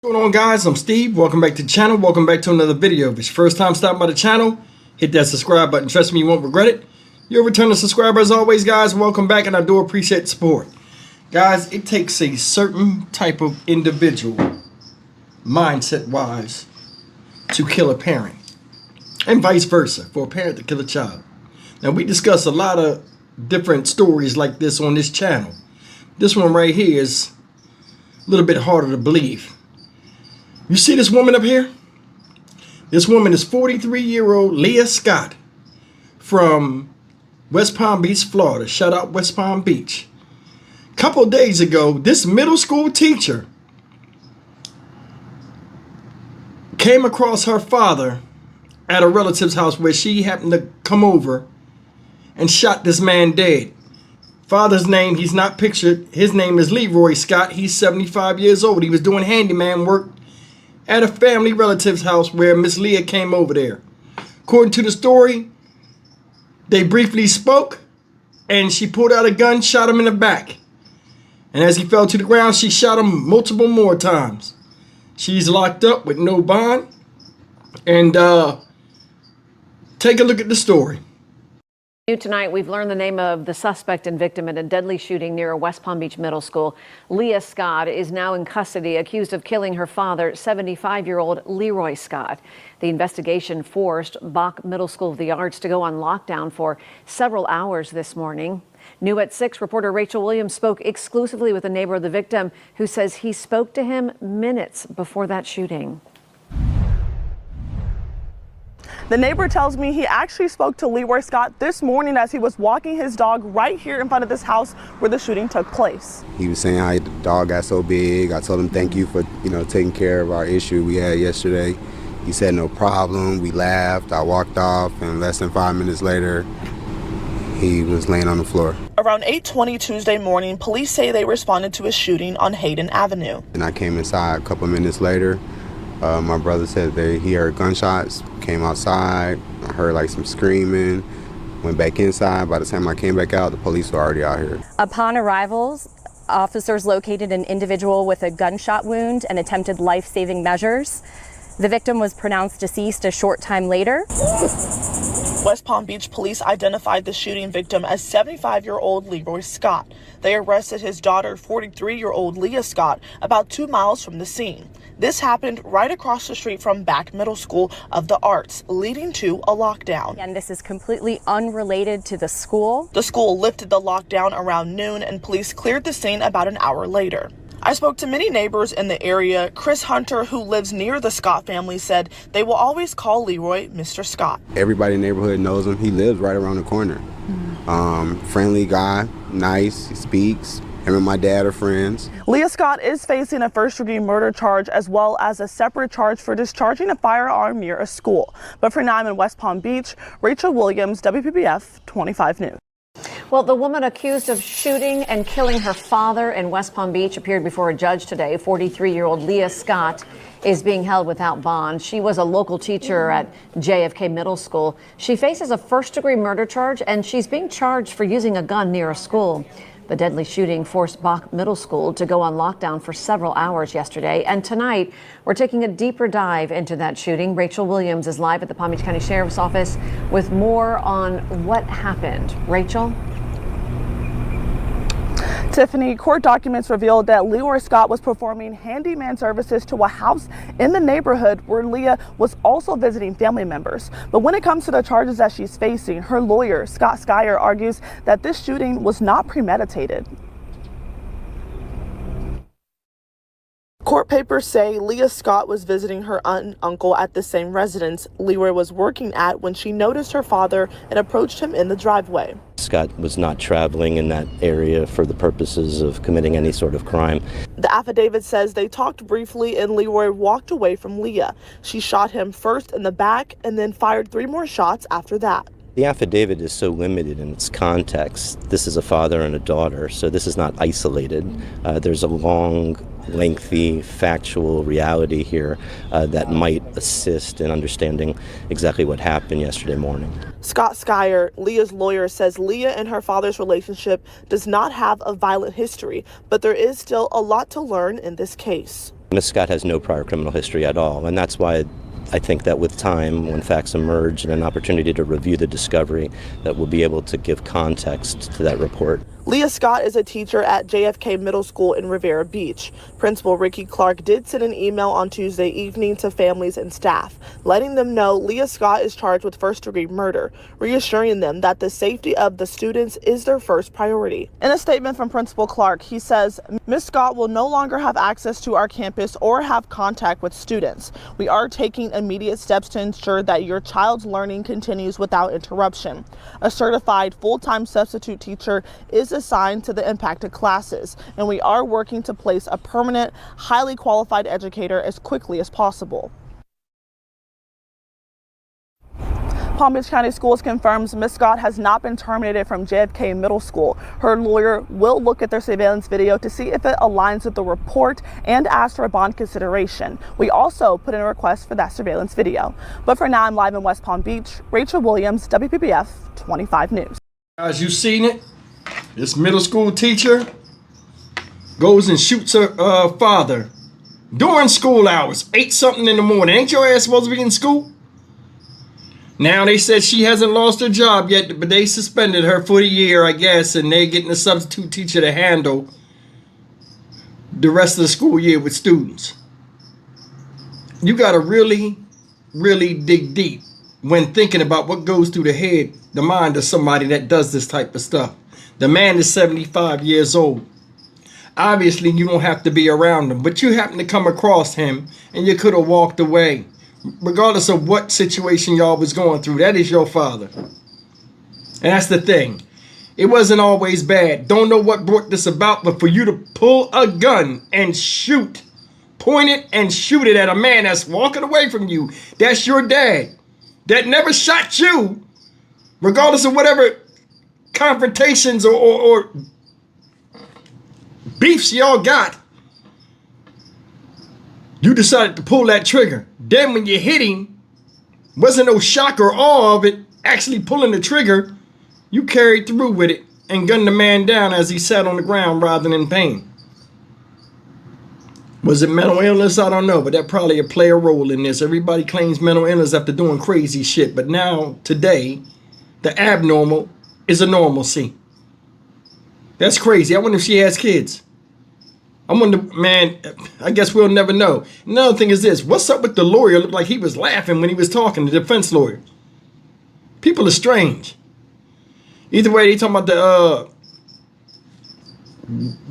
What's going on, guys? I'm Steve. Welcome back to the channel. Welcome back to another video. If it's your first time stopping by the channel, hit that subscribe button. Trust me, you won't regret it. You're a returning subscriber as always, guys. Welcome back, and I do appreciate the support. Guys, it takes a certain type of individual, mindset-wise, to kill a parent, and vice versa, for a parent to kill a child. Now, we discuss a lot of different stories like this on this channel. This one right here is a little bit harder to believe. You see this woman up here? This woman is 43-year-old Leah Scott from West Palm Beach, Florida. Shout out West Palm Beach. A couple of days ago, this middle school teacher came across her father at a relative's house where she happened to come over and shot this man dead. Father's name, he's not pictured. His name is Leroy Scott. He's 75 years old. He was doing handyman work at a family relative's house where Miss Leah came over there. According to the story, they briefly spoke, and she pulled out a gun, shot him in the back. And as he fell to the ground, she shot him multiple more times. She's locked up with no bond. And take a look at the story. Tonight, we've learned the name of the suspect and victim in a deadly shooting near a West Palm Beach middle school. Leah Scott is now in custody, accused of killing her father, 75-year-old Leroy Scott. The investigation forced Bach Middle School of the Arts to go on lockdown for several hours this morning. New at 6, reporter Rachel Williams spoke exclusively with a neighbor of the victim who says he spoke to him minutes before that shooting. The neighbor tells me he actually spoke to Leroy Scott this morning as he was walking his dog right here in front of this house where the shooting took place. He was saying how the dog got so big. I told him thank you for, taking care of our issue we had yesterday. He said no problem. We laughed. I walked off, and less than 5 minutes later, he was laying on the floor. Around 8:20 Tuesday morning, police say they responded to a shooting on Hayden Avenue. And I came inside a couple of minutes later. My brother said he heard gunshots, came outside. I heard like some screaming, went back inside. By the time I came back out, the police were already out here. Upon arrivals, officers located an individual with a gunshot wound and attempted life-saving measures. The victim was pronounced deceased a short time later. West Palm Beach police identified the shooting victim as 75-year-old Leroy Scott. They arrested his daughter, 43-year-old Leah Scott, about 2 miles from the scene. This happened right across the street from Bach Middle School of the Arts, leading to a lockdown. And this is completely unrelated to the school. The school lifted the lockdown around noon, and police cleared the scene about an hour later. I spoke to many neighbors in the area. Chris Hunter, who lives near the Scott family, said they will always call Leroy Mr. Scott. Everybody in the neighborhood knows him. He lives right around the corner. Friendly guy, nice, he speaks. Him and my dad are friends. Leah Scott is facing a first-degree murder charge as well as a separate charge for discharging a firearm near a school. But for now, I'm in West Palm Beach. Rachel Williams, WPBF 25 News. Well, the woman accused of shooting and killing her father in West Palm Beach appeared before a judge today. 43-year-old Leah Scott is being held without bond. She was a local teacher at JFK Middle School. She faces a first-degree murder charge, and she's being charged for using a gun near a school. The deadly shooting forced Bach Middle School to go on lockdown for several hours yesterday. And tonight, we're taking a deeper dive into that shooting. Rachel Williams is live at the Palm Beach County Sheriff's Office with more on what happened. Rachel? Tiffany, court documents revealed that Leroy Scott was performing handyman services to a house in the neighborhood where Leah was also visiting family members. But when it comes to the charges that she's facing, her lawyer, Scott Schreier, argues that this shooting was not premeditated. Court papers say Leah Scott was visiting her aunt and uncle at the same residence Leroy was working at when she noticed her father and approached him in the driveway. Scott was not traveling in that area for the purposes of committing any sort of crime. The affidavit says they talked briefly and Leroy walked away from Leah. She shot him first in the back and then fired 3 more shots after that. The affidavit is so limited in its context. This is a father and a daughter, so this is not isolated. There's a long, lengthy, factual reality here that might assist in understanding exactly what happened yesterday morning. Scott Schreier, Leah's lawyer, says Leah and her father's relationship does not have a violent history, but there is still a lot to learn in this case. Ms. Scott has no prior criminal history at all, and that's why I think that with time, when facts emerge and an opportunity to review the discovery, that we'll be able to give context to that report. Leah Scott is a teacher at JFK Middle School in Rivera Beach. Principal Ricky Clark did send an email on Tuesday evening to families and staff, letting them know Leah Scott is charged with first-degree murder, reassuring them that the safety of the students is their first priority. In a statement from Principal Clark, he says, Ms. Scott will no longer have access to our campus or have contact with students. We are taking immediate steps to ensure that your child's learning continues without interruption. A certified full-time substitute teacher is assigned to the impacted classes, and we are working to place a permanent, highly qualified educator as quickly as possible. Palm Beach County Schools confirms Ms. Scott has not been terminated from JFK Middle School. Her lawyer will look at their surveillance video to see if it aligns with the report and ask for a bond consideration. We also put in a request for that surveillance video. But for now, I'm live in West Palm Beach. Rachel Williams, WPBF 25 News. Guys, you seen it? This middle school teacher goes and shoots her father during school hours, 8 something in the morning. Ain't your ass supposed to be in school? Now they said she hasn't lost her job yet, but they suspended her for the year, I guess, and they're getting a substitute teacher to handle the rest of the school year with students. You got to really, really dig deep when thinking about what goes through the mind of somebody that does this type of stuff. The man is 75 years old. Obviously, you don't have to be around him, but you happen to come across him and you could have walked away. Regardless of what situation y'all was going through, that is your father. And that's the thing. It wasn't always bad. Don't know what brought this about, but for you to pull a gun and shoot, point it and shoot it at a man that's walking away from you, that's your dad, that never shot you, regardless of whatever confrontations or beefs y'all got, you decided to pull that trigger. Then when you hit him, wasn't no shock or awe of it actually pulling the trigger. You carried through with it and gunned the man down as he sat on the ground rather than in pain. Was it mental illness? I don't know, but that probably play a role in this. Everybody claims mental illness after doing crazy shit, but now, today, the abnormal is a normalcy. That's crazy. I wonder if she has kids. I wonder, man, I guess we'll never know. Another thing is this. What's up with the lawyer? Looked like he was laughing when he was talking, the defense lawyer. People are strange. Either way, they talking about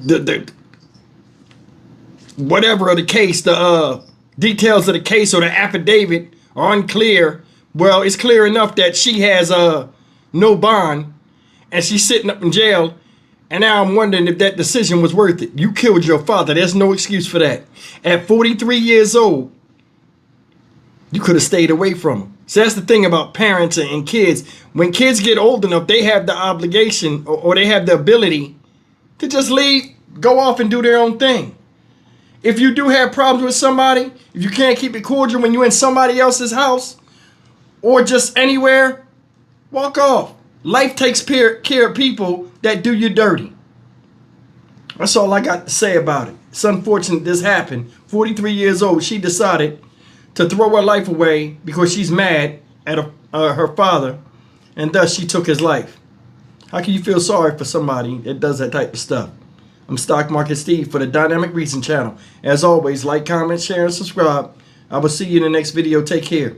the whatever of the case, the details of the case or the affidavit are unclear. Well, it's clear enough that she has no bond and she's sitting up in jail. And now I'm wondering if that decision was worth it. You killed your father. There's no excuse for that. At 43 years old, you could have stayed away from him. So that's the thing about parents and kids. When kids get old enough, they have the obligation or they have the ability to just leave, go off and do their own thing. If you do have problems with somebody, if you can't keep it cordial when you're in somebody else's house or just anywhere, walk off. Life takes care of people that do you dirty. That's all I got to say about it. It's unfortunate this happened. 43 years old, she decided to throw her life away because she's mad at her father, and thus she took his life. How can you feel sorry for somebody that does that type of stuff? I'm Stock Market Steve for the Dynamic Reason channel. As always, like, comment, share, and subscribe. I will see you in the next video. Take care.